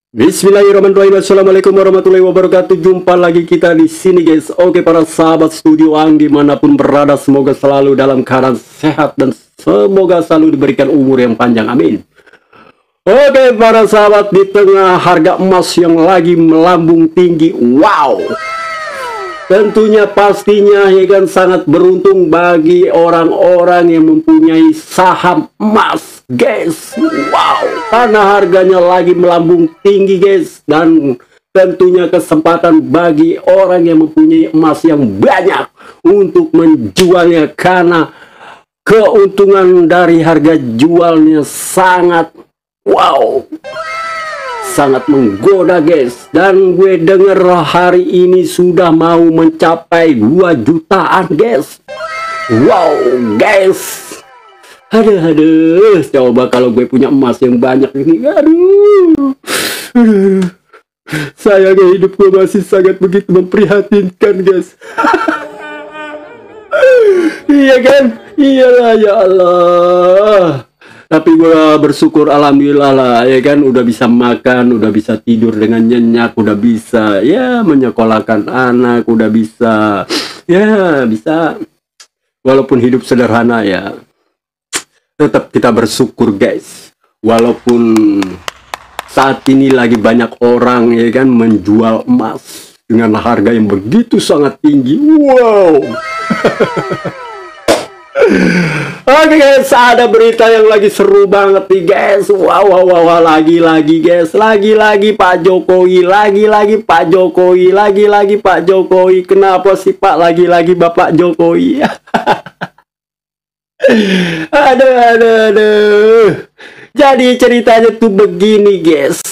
Bismillahirrahmanirrahim. Assalamualaikum warahmatullahi wabarakatuh. Jumpa lagi kita di sini, guys. Oke, para sahabat Studio Ang dimanapun berada, semoga selalu dalam keadaan sehat dan semoga selalu diberikan umur yang panjang. Amin. Oke, para sahabat, di tengah harga emas yang lagi melambung tinggi, wow, tentunya pastinya ya kan sangat beruntung bagi orang-orang yang mempunyai saham emas, guys. Wow, karena harganya lagi melambung tinggi, guys, dan tentunya kesempatan bagi orang yang mempunyai emas yang banyak untuk menjualnya karena keuntungan dari harga jualnya sangat wow, sangat menggoda, guys. Dan gue denger hari ini sudah mau mencapai 2 jutaan, guys. Wow, guys. Aduh, coba kalau gue punya emas yang banyak ini, aduh. Sayangnya hidup gue masih sangat begitu memprihatinkan, guys. Iya kan? Iyalah, ya Allah. Tapi gue bersyukur, alhamdulillah lah, ya kan, udah bisa makan, udah bisa tidur dengan nyenyak, udah bisa ya menyekolahkan anak, udah bisa ya bisa, walaupun hidup sederhana ya tetap kita bersyukur, guys. Walaupun saat ini lagi banyak orang ya kan menjual emas dengan harga yang begitu sangat tinggi. Wow. Oke, guys, ada berita yang lagi seru banget nih, guys. Wow, lagi-lagi, guys, lagi-lagi Pak Jokowi, lagi-lagi Pak Jokowi, lagi-lagi Pak Jokowi. Kenapa sih Pak lagi-lagi Bapak Jokowi? Aduh. Jadi ceritanya tuh begini, guys.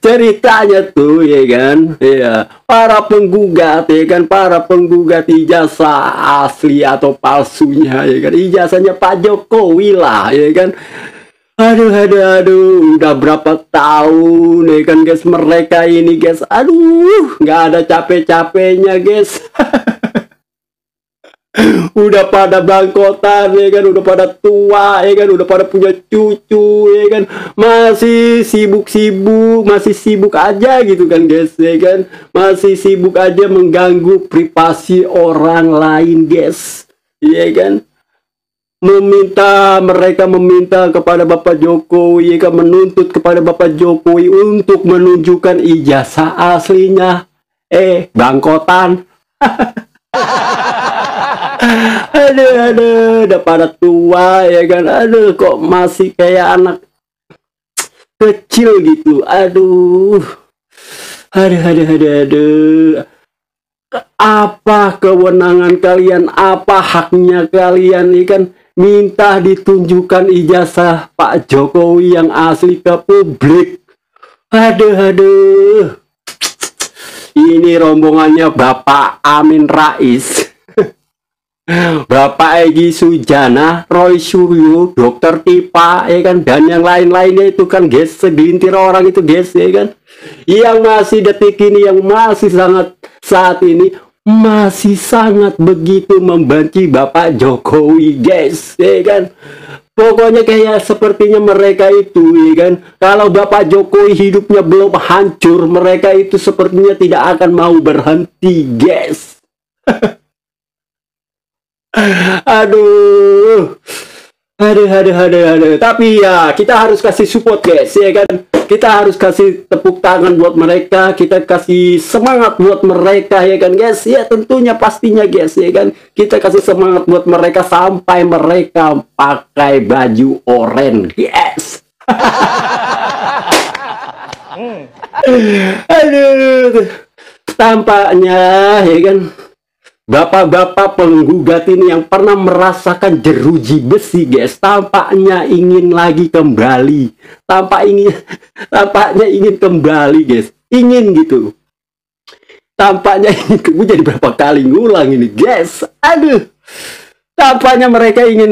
Ceritanya tuh ya kan, ya, para penggugat ya kan, para penggugat ijazah asli atau palsunya ya kan, ijazahnya Pak Jokowi lah ya kan. Aduh, udah berapa tahun ya kan, guys, mereka ini, guys, aduh, nggak ada capek-capeknya, guys. Udah pada bangkotan ya kan, udah pada tua ya kan, udah pada punya cucu ya kan, masih sibuk aja gitu kan, guys ya kan, masih sibuk aja mengganggu privasi orang lain, guys ya kan. Mereka meminta kepada Bapak Jokowi ya kan, menuntut kepada Bapak Jokowi untuk menunjukkan ijazah aslinya, bangkotan. Aduh, udah pada tua ya kan, aduh, kok masih kayak anak kecil gitu, aduh. Apa kewenangan kalian, apa haknya kalian nih kan minta ditunjukkan ijazah Pak Jokowi yang asli ke publik? Aduh. Ini rombongannya Bapak Amin Rais, Bapak Egy Sujana, Roy Suryo, Dokter Tipa, ya kan, dan yang lain-lainnya itu kan, guys, segelintir orang itu, guys, ya kan, yang masih detik ini, yang masih sangat saat ini masih sangat begitu membenci Bapak Jokowi, guys, ya kan. Pokoknya kayak sepertinya mereka itu, ya kan, kalau Bapak Jokowi hidupnya belum hancur, mereka itu sepertinya tidak akan mau berhenti, guys. Aduh. Tapi ya kita harus kasih support, guys ya kan, kita harus kasih tepuk tangan buat mereka, kita kasih semangat buat mereka ya kan, guys ya, tentunya pastinya, guys ya kan, kita kasih semangat buat mereka sampai mereka pakai baju oranye, yes. Aduh, tampaknya ya kan bapak-bapak penggugat ini yang pernah merasakan jeruji besi, guys, tampaknya ingin lagi kembali. Tampaknya ingin kembali, guys. Ingin gitu. Tampaknya ingin, gue jadi berapa kali ngulang ini, guys. Aduh. Tampaknya mereka ingin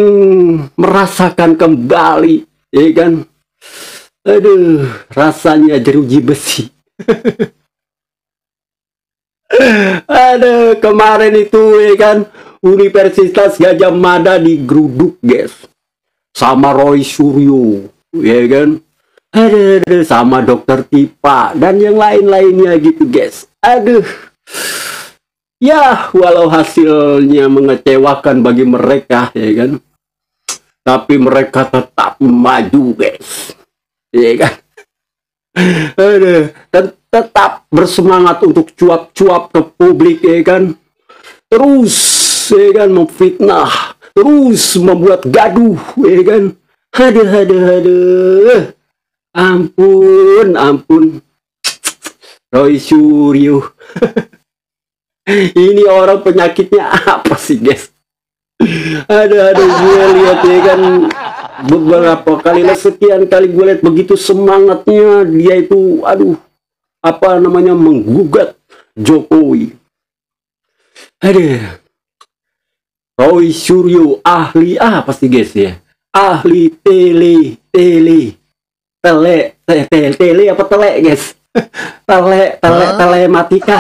merasakan kembali, ya kan? Aduh, rasanya jeruji besi. Aduh, kemarin itu ya kan, Universitas Gajah Mada digeruduk, guys, sama Roy Suryo, ya kan. Aduh, sama dokter Tipa dan yang lain-lainnya gitu guys. Aduh, ya walau hasilnya mengecewakan bagi mereka ya kan, tapi mereka tetap maju guys, ya kan. Aduh, dan tetap bersemangat untuk cuap-cuap ke publik ya kan, terus ya kan memfitnah, terus membuat gaduh ya kan. Aduh, ampun Roy Suryo. Ini orang penyakitnya apa sih guys? Aduh, gue lihat ya kan beberapa kali lah, sekian kali gue lihat begitu semangatnya dia itu, aduh, apa namanya, menggugat Jokowi. Aduh, Roy Suryo ahli apa sih guys ya? Ahli tele apa tele guys? Telematika.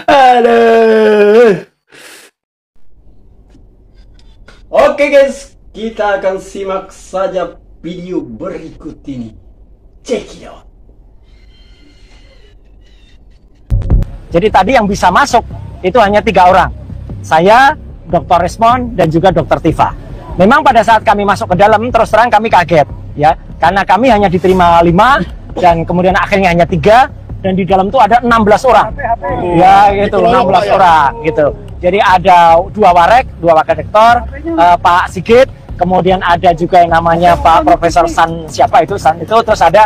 Aduh. Oke guys, kita akan simak saja video berikut ini. Check it out. Jadi tadi yang bisa masuk itu hanya 3 orang. Saya, Dr. Resmond, dan juga Dr. Tifa. Memang pada saat kami masuk ke dalam, terus terang kami kaget, ya, karena kami hanya diterima 5 dan kemudian akhirnya hanya 3, dan di dalam itu ada 16 orang. Ya, gitu, 16 orang, gitu. Jadi ada 2 warek, 2 wakil rektor, Pak Sigit, kemudian ada juga yang namanya Pak Profesor San, siapa itu, San itu, terus ada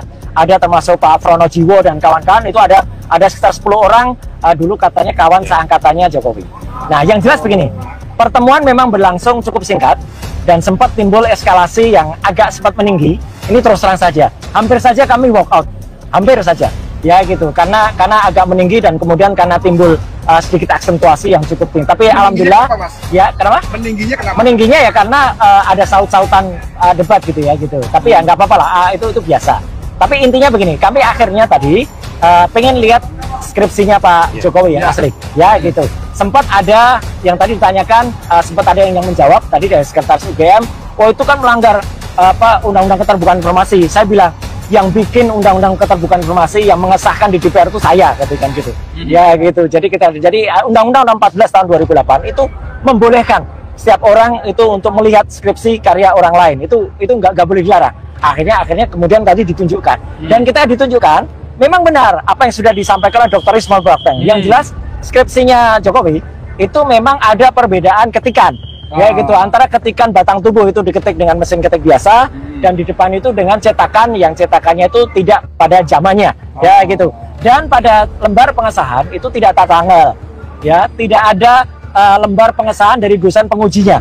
termasuk Pak Frono Jiwo dan kawan-kawan, itu ada sekitar 10 orang, dulu katanya kawan seangkatannya Jokowi. Nah, yang jelas begini, pertemuan memang berlangsung cukup singkat dan sempat timbul eskalasi yang agak sempat meninggi. Ini terus terang saja, hampir saja kami walk out, hampir saja, ya gitu, karena agak meninggi dan kemudian karena timbul sedikit aksentuasi yang cukup tinggi. Tapi alhamdulillah, kenapa, Mas? Ya kenapa? Meningginya kenapa? Meningginya ya karena ada saut-sautan debat gitu ya gitu. Tapi ya nggak apa-apa lah, itu biasa. Tapi intinya begini, kami akhirnya tadi pengen lihat skripsinya Pak Jokowi yang asli, ya gitu. Sempat ada yang tadi ditanyakan, sempat ada yang menjawab tadi dari sekretaris UGM, oh itu kan melanggar undang-undang keterbukaan informasi. Saya bilang, yang bikin undang-undang keterbukaan informasi yang mengesahkan di DPR itu saya, kan gitu. Ya gitu. Jadi undang-undang 14 tahun 2008 itu membolehkan setiap orang itu untuk melihat skripsi karya orang lain. Itu nggak boleh dilarang. Akhirnya kemudian tadi ditunjukkan, dan kita ditunjukkan memang benar apa yang sudah disampaikan oleh Dr. Ismail Bafeng. Yang jelas skripsinya Jokowi itu memang ada perbedaan ketikan, ya gitu, antara ketikan batang tubuh itu diketik dengan mesin ketik biasa, dan di depan itu dengan cetakan yang cetakannya itu tidak pada zamannya, ya gitu. Dan pada lembar pengesahan itu tidak tata tanggal, ya, tidak ada lembar pengesahan dari dosen pengujinya.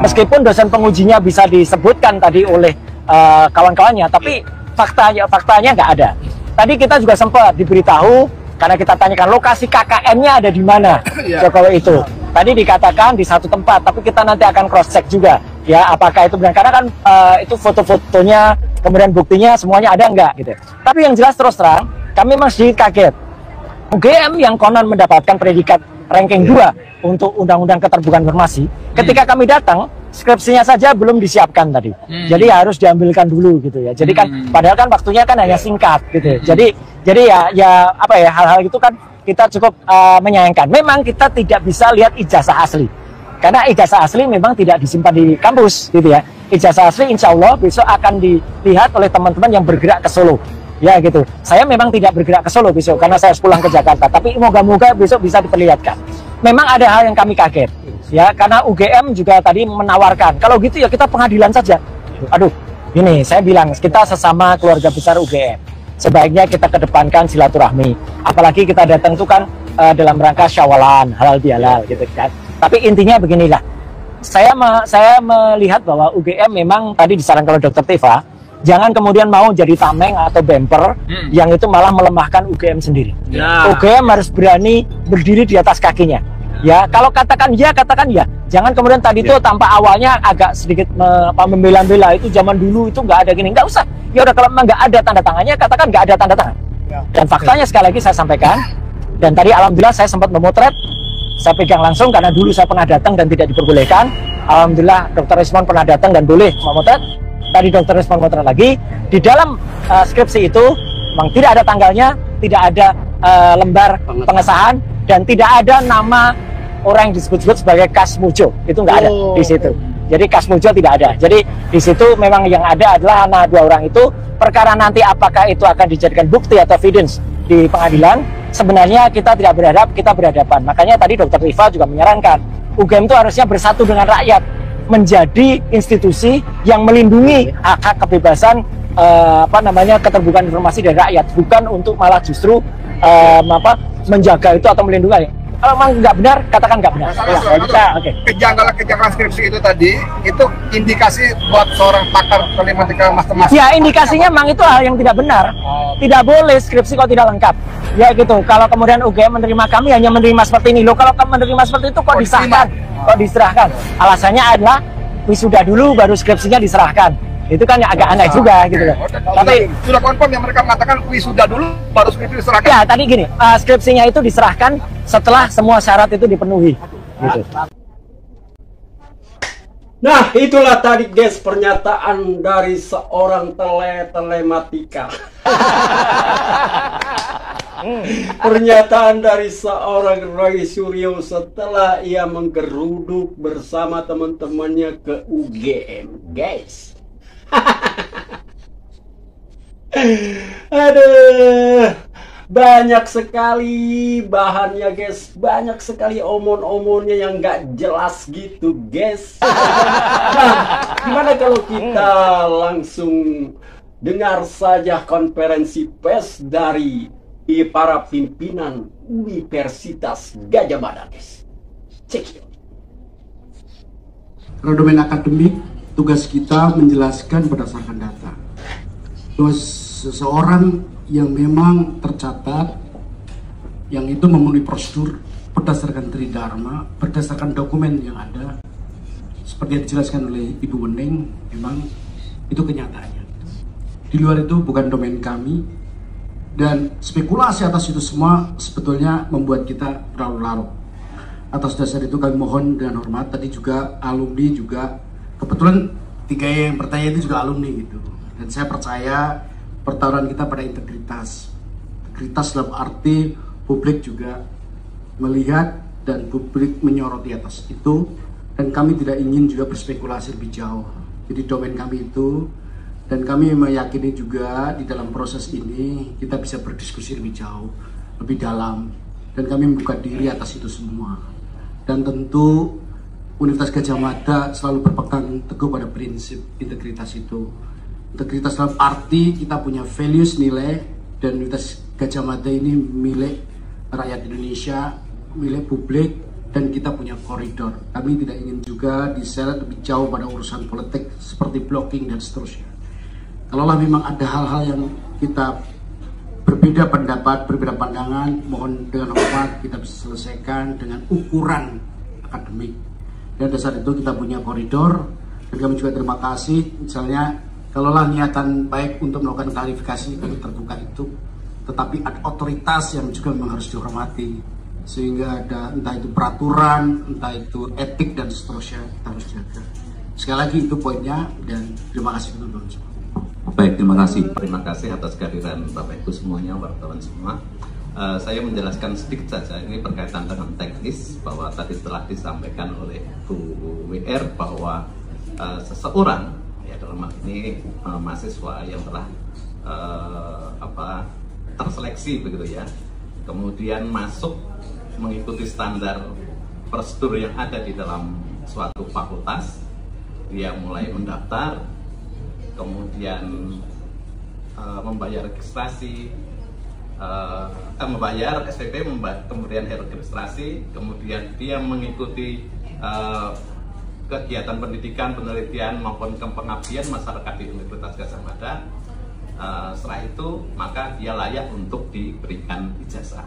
Meskipun dosen pengujinya bisa disebutkan tadi oleh kawan-kawannya, tapi faktanya nggak ada. Tadi kita juga sempat diberitahu, karena kita tanyakan lokasi KKN-nya ada di mana Jokowi itu. Tadi dikatakan di satu tempat, tapi kita nanti akan cross check juga, ya, apakah itu benar, karena kan itu foto-fotonya, kemudian buktinya semuanya ada nggak gitu. Tapi yang jelas terus terang, kami masih kaget. UGM yang konon mendapatkan predikat ranking 2 untuk undang-undang keterbukaan informasi, ketika kami datang, skripsinya saja belum disiapkan tadi. Jadi harus diambilkan dulu gitu ya. Jadi kan padahal kan waktunya kan hanya singkat gitu. Jadi ya apa ya, hal-hal itu kan kita cukup menyayangkan. Memang kita tidak bisa lihat ijazah asli. Karena ijazah asli memang tidak disimpan di kampus gitu ya. Ijazah asli insya Allah besok akan dilihat oleh teman-teman yang bergerak ke Solo. Ya gitu. Saya memang tidak bergerak ke Solo besok karena saya harus pulang ke Jakarta. Tapi moga-moga besok bisa diperlihatkan. Memang ada hal yang kami kaget. Ya, karena UGM juga tadi menawarkan, kalau gitu ya kita pengadilan saja. Aduh, ini saya bilang, kita sesama keluarga besar UGM, sebaiknya kita kedepankan silaturahmi. Apalagi kita datang itu kan dalam rangka syawalan, halal bihalal gitu kan. Tapi intinya beginilah, saya melihat bahwa UGM memang tadi disarankan oleh Dr. Tifa, jangan kemudian mau jadi tameng atau bemper yang itu malah melemahkan UGM sendiri. UGM harus berani berdiri di atas kakinya. Ya, kalau katakan ya, jangan kemudian tadi itu tanpa awalnya agak sedikit membela-bela, itu zaman dulu itu nggak ada gini, nggak usah. Ya udah, kalau memang nggak ada tanda tangannya, katakan nggak ada tanda tangan. Dan faktanya sekali lagi saya sampaikan, dan tadi alhamdulillah saya sempat memotret saya pegang langsung karena dulu saya pernah datang dan tidak diperbolehkan. Alhamdulillah Dr. Resmond pernah datang dan boleh memotret. Tadi Dr. Resmond memotret lagi. Di dalam skripsi itu memang tidak ada tanggalnya, tidak ada lembar pengesahan, dan tidak ada nama orang yang disebut-sebut sebagai Kasmujo. Itu nggak ada di situ. Jadi Kasmujo tidak ada. Jadi di situ memang yang ada adalah anak dua orang itu. Perkara nanti apakah itu akan dijadikan bukti atau evidence di pengadilan, sebenarnya kita tidak berhadap, kita berhadapan. Makanya tadi Dr. Rifa juga menyarankan UGM itu harusnya bersatu dengan rakyat, menjadi institusi yang melindungi hak-hak kebebasan keterbukaan informasi dari rakyat, bukan untuk malah justru menjaga itu atau melindungi. Kalau memang nggak benar, katakan nggak benar. Kejanggalan skripsi itu tadi, itu indikasi buat seorang pakar telematika master. Ya, indikasinya memang itu hal yang tidak benar. Tidak boleh skripsi kalau tidak lengkap. Ya gitu. Kalau kemudian UGM menerima kami hanya menerima seperti ini. Loh, kalau kamu menerima seperti itu kok disahkan? Kok diserahkan? Alasannya adalah wisuda dulu baru skripsinya diserahkan. Itu kan agak aneh juga gitu loh. Tapi sudah confirm yang mereka mengatakan wisuda dulu baru skripsi diserahkan. Ya, tadi gini, skripsinya itu diserahkan setelah semua syarat itu dipenuhi. Gitu. Nah, itulah tadi guys pernyataan dari seorang telematika. Pernyataan dari seorang Roy Suryo setelah ia menggeruduk bersama teman-temannya ke UGM, guys. Aduh, banyak sekali bahannya guys, banyak sekali omon-omonnya yang nggak jelas gitu guys. Nah, gimana kalau kita langsung dengar saja konferensi pers dari para pimpinan Universitas Gadjah Mada guys. Cek yuk. Kalau domain akademik, tugas kita menjelaskan berdasarkan data. Bahwa seseorang yang memang tercatat, yang itu memenuhi prosedur berdasarkan Tridharma, berdasarkan dokumen yang ada, seperti yang dijelaskan oleh Ibu Wening, memang itu kenyataannya. Di luar itu bukan domain kami, dan spekulasi atas itu semua sebetulnya membuat kita berlarut-larut. Atas dasar itu kami mohon dengan hormat, tadi juga alumni juga, kebetulan tiga yang bertanya itu juga alumni gitu. Dan saya percaya pertaruhan kita pada integritas. Integritas dalam arti publik juga melihat dan publik menyoroti atas itu. Dan kami tidak ingin juga berspekulasi lebih jauh. Jadi domain kami itu, dan kami meyakini juga di dalam proses ini kita bisa berdiskusi lebih jauh, lebih dalam. Dan kami membuka diri atas itu semua. Dan tentu Universitas Gadjah Mada selalu berpegang teguh pada prinsip integritas itu. Integritas dalam arti kita punya values, nilai, dan Universitas Gadjah Mada ini milik rakyat Indonesia, milik publik, dan kita punya koridor. Kami tidak ingin juga diseret lebih jauh pada urusan politik seperti blocking dan seterusnya. Kalaulah memang ada hal-hal yang kita berbeda pendapat, berbeda pandangan, mohon dengan hormat kita bisa selesaikan dengan ukuran akademik. Dan dasar itu kita punya koridor, dan kami juga terima kasih. Misalnya, kalaulah niatan baik untuk melakukan klarifikasi, kami terbuka itu. Tetapi ada otoritas yang juga memang harus dihormati. Sehingga ada entah itu peraturan, entah itu etik, dan seterusnya kita harus jaga. Sekali lagi itu poinnya, dan terima kasih teman-teman semua. Baik, terima kasih. Terima kasih atas kehadiran Bapak Ibu semuanya, wartawan semua. Saya menjelaskan sedikit saja, ini berkaitan dengan teknis, bahwa tadi telah disampaikan oleh Bu WR bahwa seseorang, ya dalam hal ini mahasiswa yang telah terseleksi begitu ya, kemudian masuk mengikuti standar prosedur yang ada di dalam suatu fakultas, dia mulai mendaftar, kemudian membayar registrasi, membayar SPP, kemudian registrasi, kemudian dia mengikuti kegiatan pendidikan, penelitian maupun pengabdian masyarakat di Universitas Gadjah Mada. Setelah itu maka dia layak untuk diberikan ijazah.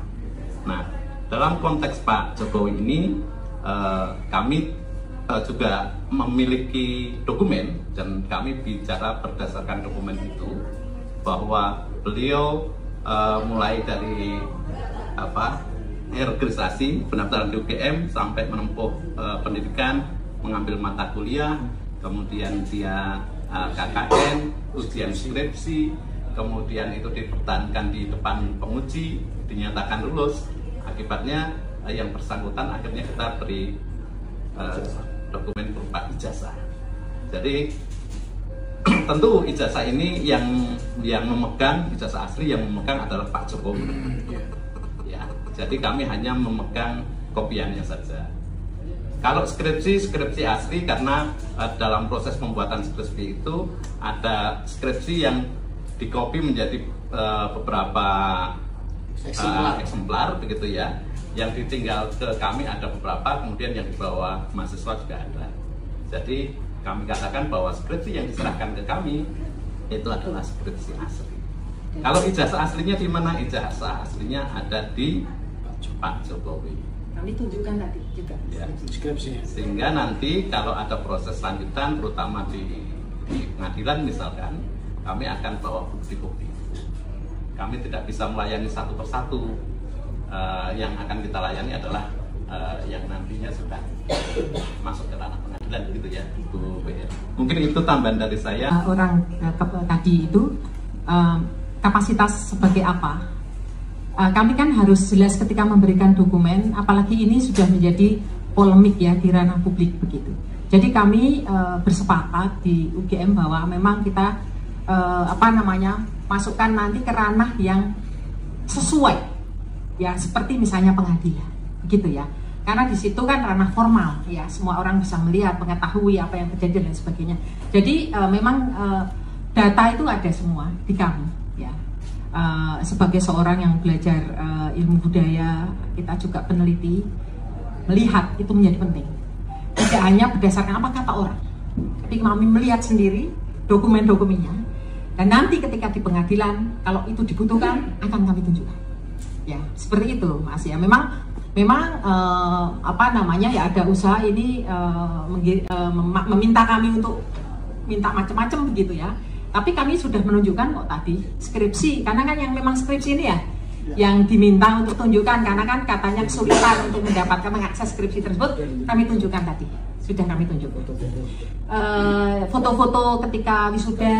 Nah, dalam konteks Pak Jokowi ini kami juga memiliki dokumen, dan kami bicara berdasarkan dokumen itu bahwa beliau mulai dari registrasi pendaftaran di UGM sampai menempuh pendidikan, mengambil mata kuliah, kemudian dia KKN, ujian skripsi, kemudian itu dipertahankan di depan penguji, dinyatakan lulus. Akibatnya yang bersangkutan akhirnya kita beri dokumen berupa ijazah. Jadi tentu ijazah ini yang memegang, ijazah asli yang memegang adalah Pak Jokowi. Ya, jadi kami hanya memegang kopiannya saja. Kalau skripsi asli, karena dalam proses pembuatan skripsi itu ada skripsi yang dikopi menjadi beberapa eksemplar begitu ya. Yang ditinggal ke kami ada beberapa, kemudian yang dibawa mahasiswa juga ada. Jadi kami katakan bahwa skripsi yang diserahkan ke kami itu adalah skripsi asli. Kalau ijazah aslinya di mana? Ijazah aslinya ada di Pak Jokowi. Kami tunjukkan tadi juga Ya. Skripsi. Sehingga nanti kalau ada proses lanjutan, terutama di pengadilan misalkan, kami akan bawa bukti-bukti. Kami tidak bisa melayani satu persatu. Yang akan kita layani adalah yang nantinya sudah masuk ke ranah pengadilan gitu ya, Bu BR. Mungkin itu tambahan dari saya. orang tadi itu kapasitas sebagai apa? Kami kan harus jelas ketika memberikan dokumen, apalagi ini sudah menjadi polemik ya di ranah publik begitu. Jadi kami bersepakat di UGM bahwa memang kita masukkan nanti ke ranah yang sesuai. Ya seperti misalnya pengadilan, gitu ya. Karena di situ kan ranah formal, ya semua orang bisa melihat, mengetahui apa yang terjadi dan sebagainya. Jadi memang data itu ada semua di kami, ya. Sebagai seorang yang belajar ilmu budaya, kita juga peneliti, melihat itu menjadi penting. Tidak hanya berdasarkan apa kata orang, tapi kami melihat sendiri dokumen-dokumennya. Dan nanti ketika di pengadilan, kalau itu dibutuhkan, akan kami tunjukkan. Ya seperti itu Mas ya. Memang ya ada usaha ini meminta kami untuk minta macam-macam begitu ya. Tapi kami sudah menunjukkan kok tadi skripsi, karena kan yang memang skripsi ini ya yang diminta untuk tunjukkan, karena kan katanya kesulitan untuk mendapatkan mengakses skripsi tersebut. Kami tunjukkan tadi, sudah kami tunjukkan. Foto-foto ketika wisuda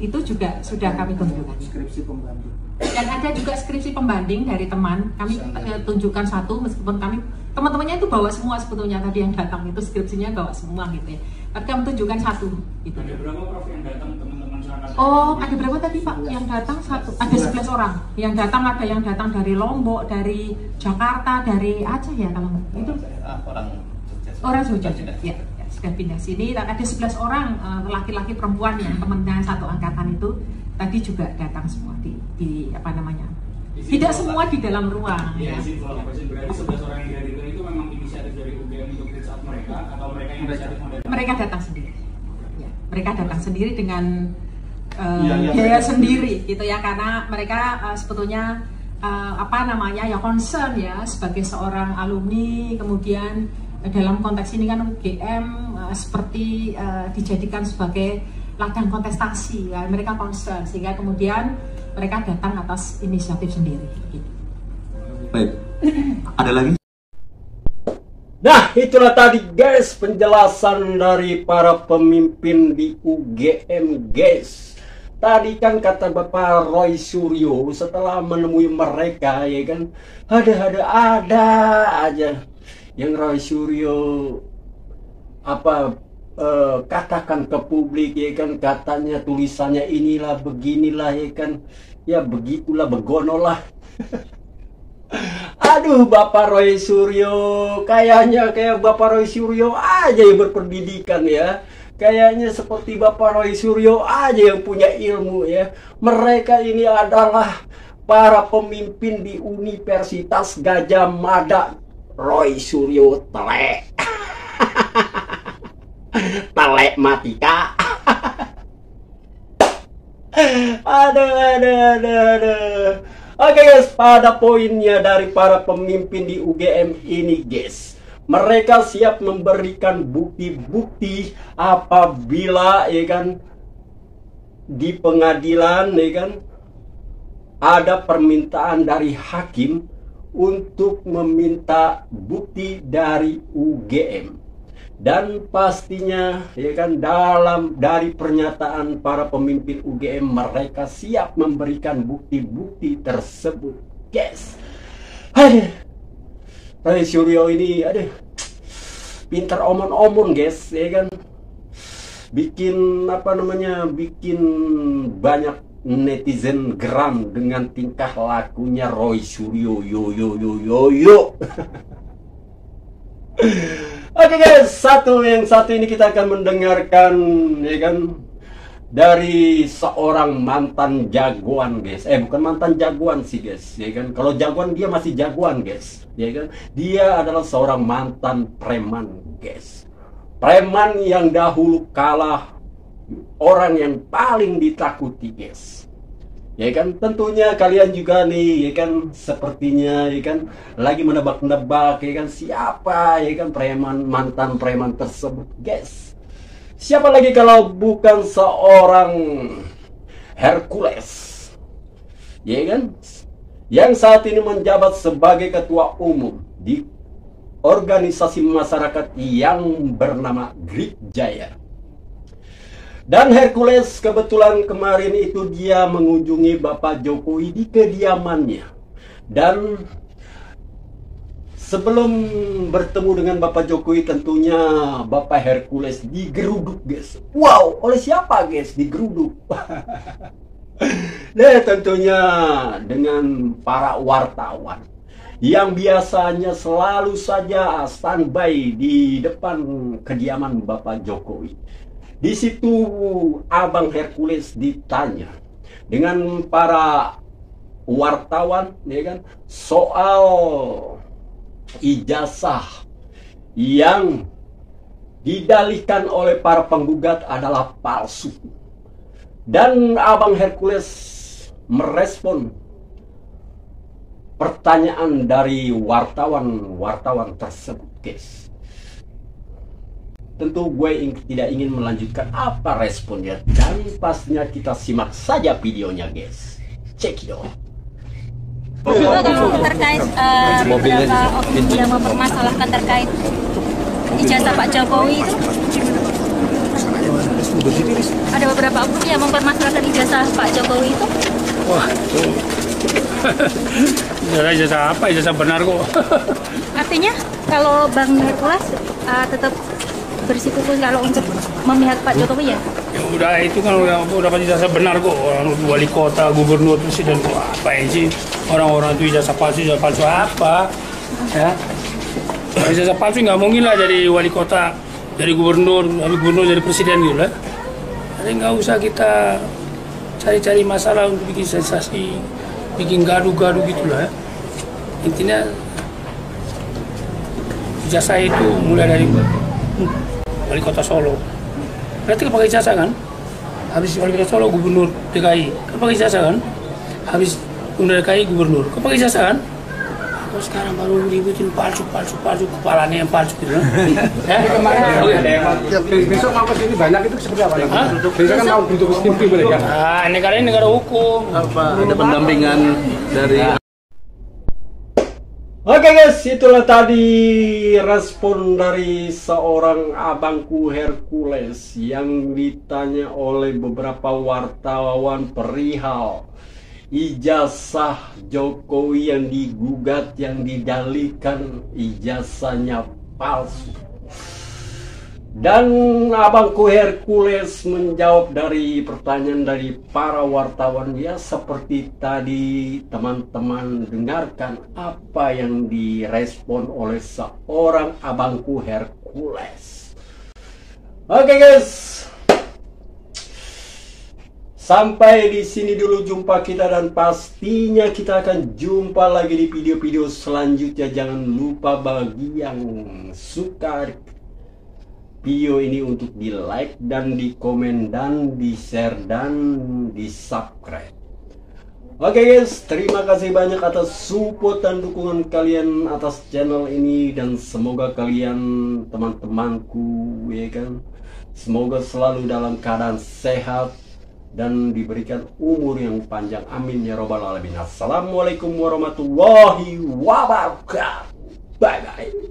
itu juga sudah kami tunjukkan. Skripsi pembanding. Dan ada juga skripsi pembanding dari teman, kami tunjukkan satu, meskipun kami teman-temannya itu bawa semua sebetulnya, tadi yang datang itu skripsinya bawa semua gitu ya, tapi kami tunjukkan satu gitu. Ada berapa Prof yang datang teman-teman? Oh, ada berapa tadi Pak yang datang? Satu, ada 11 orang yang datang. Ada yang datang dari Lombok, dari Jakarta, dari Aceh ya kalau itu orang Jogja ya, sudah pindah sini. Dan ada 11 orang laki-laki perempuan yang teman-teman satu angkatan itu tadi juga datang semua di tidak semua di dalam ruang ya. Berarti 11 orang yang dihadirkan itu memang inisiatif dari UGM untuk reach out mereka, atau mereka yang inisiatif mereka datang sendiri ya, mereka datang sendiri dengan biaya sendiri gitu ya, karena mereka sebetulnya concern ya sebagai seorang alumni, kemudian dalam konteks ini kan UGM seperti dijadikan sebagai ladang kontestasi ya, mereka concern sehingga kemudian mereka datang atas inisiatif sendiri gitu. Baik, ada lagi? Nah, itulah tadi guys penjelasan dari para pemimpin di UGM guys. Tadi kan kata Bapak Roy Suryo setelah menemui mereka ya kan, ada aja yang Roy Suryo katakan ke publik ya kan, katanya tulisannya inilah beginilah ya kan, ya begitulah begonolah. Aduh Bapak Roy Suryo, kayaknya kayak Bapak Roy Suryo aja yang berpendidikan ya, kayaknya seperti Bapak Roy Suryo aja yang punya ilmu ya. Mereka ini adalah para pemimpin di Universitas Gajah Mada. Roy Suryo telek. Telematika. Aduh. Oke guys, pada poinnya dari para pemimpin di UGM ini guys, mereka siap memberikan bukti-bukti apabila ya kan di pengadilan ya kan ada permintaan dari hakim untuk meminta bukti dari UGM. Dan pastinya ya kan dari pernyataan para pemimpin UGM, mereka siap memberikan bukti-bukti tersebut, guys. Aduh, Ray Suryo ini pintar omon-omon, guys, ya kan. Bikin bikin banyak netizen geram dengan tingkah lakunya Roy Suryo. Yo. Oke guys, yang satu ini kita akan mendengarkan ya kan dari seorang mantan jagoan, guys. Bukan mantan jagoan sih, guys, ya kan. Kalau jagoan dia masih jagoan, guys, ya kan. Dia adalah seorang mantan preman, guys. Preman yang dahulu kalah orang yang paling ditakuti, guys. Ya kan, tentunya kalian juga nih, ya kan, sepertinya ya kan lagi menebak-nebak ya kan siapa ya kan mantan preman tersebut, guys. Siapa lagi kalau bukan seorang Hercules, ya kan, yang saat ini menjabat sebagai ketua umum di organisasi masyarakat yang bernama Grip Jaya. Dan Hercules kebetulan kemarin itu dia mengunjungi Bapak Jokowi di kediamannya. Dan sebelum bertemu dengan Bapak Jokowi, tentunya Bapak Hercules digeruduk, guys. Wow, oleh siapa, guys, digeruduk? Nah, tentunya dengan para wartawan yang biasanya selalu saja standby di depan kediaman Bapak Jokowi. Di situ Abang Hercules ditanya dengan para wartawan, ya kan, soal ijazah yang didalihkan oleh para penggugat adalah palsu. Dan Abang Hercules merespon pertanyaan dari wartawan tersebut, guys. Tentu gue tidak ingin melanjutkan apa responnya, dan pastinya kita simak saja videonya, guys. Check it out. Terkait beberapa opini yang mempermasalahkan terkait ijazah Pak Jokowi itu, ada beberapa opini yang mempermasalahkan ijazah Pak Jokowi itu. Wah, ijazah apa? Ijazah benar kok. Artinya kalau Bang Hercules tetap bersikukuh kalau untuk memihak Pak Jokowi ya? Ya udah, itu kan udah dapat ijazah benar kok. Orang wali kota, gubernur, presiden, apa sih? Orang-orang itu ijazah palsu apa? Ya, ijazah palsu nggak mungkin lah jadi wali kota, dari gubernur jadi presiden gitu lah. Jadi nggak usah kita cari-cari masalah untuk bikin sensasi, bikin gaduh-gaduh gitulah. Intinya ijazah itu mulai dari wali kota Solo, berarti pakai ijazah kan? Habis wali kota Solo, gubernur DKI, kan pakai ijazah kan? Habis gubernur DKI, gubernur, kan pakai ijazah kan? Kok sekarang baru ributin palsu, kepalanya yang palsu gitu. Besok mau ke sini banyak itu seperti apa? Besok kan mau bentuk tim mereka. Negara ini negara hukum. Apa ada pendampingan dari? Oke guys, itulah tadi respon dari seorang abangku Hercules yang ditanya oleh beberapa wartawan perihal ijazah Jokowi yang digugat, yang didalihkan ijazahnya palsu. Dan abangku Hercules menjawab dari pertanyaan dari para wartawan. Ya, seperti tadi teman-teman dengarkan apa yang direspon oleh seorang abangku Hercules. Oke guys, sampai di sini dulu jumpa kita, dan pastinya kita akan jumpa lagi di video-video selanjutnya. Jangan lupa bagi yang suka video ini untuk di like dan di komen dan di share dan di subscribe. Oke guys, terima kasih banyak atas support dan dukungan kalian atas channel ini, dan semoga kalian teman-temanku ya kan, semoga selalu dalam keadaan sehat dan diberikan umur yang panjang. Amin ya robbal alamin. Assalamualaikum warahmatullahi wabarakatuh. Bye bye.